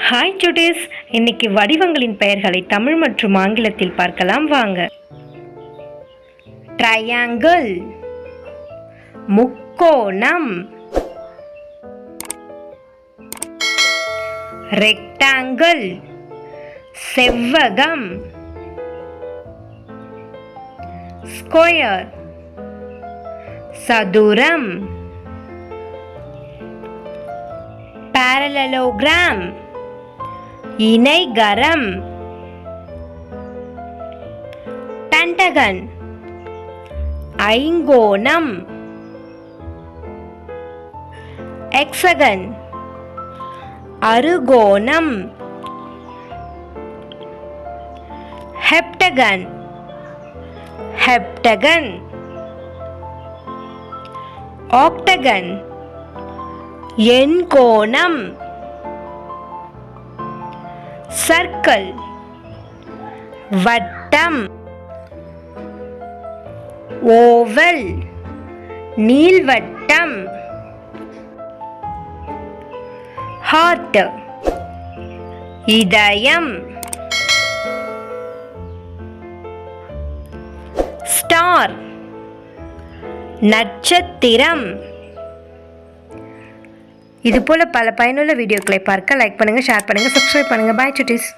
Hi சுட்டீஸ், இன்னைக்கு வடிவங்களின் பெயர்களை தமிழ் மற்றும் ஆங்கிலத்தில் பார்க்கலாம் வாங்க. ட்ரையாங்கிள் முக்கோணம், ரெக்டாங்கிள் செவ்வகம், ஸ்கொயர் சதுரம், parallelogram இணைகரம், pentagon ஐங்கோணம், hexagon அறுகோணம், heptagon heptagon, octagon எண்கோணம், சர்க்கிள் வட்டம், ஓவல் நீள்வட்டம், ஹார்ட் இதயம், ஸ்டார் நட்சத்திரம். இது போல பல பயனுள்ள வீடியோக்களை பார்க்க லைக் பண்ணுங்க, ஷேர் பண்ணுங்க, சப்ஸ்கிரைப் பண்ணுங்க. பாய் சுட்டீஸ்.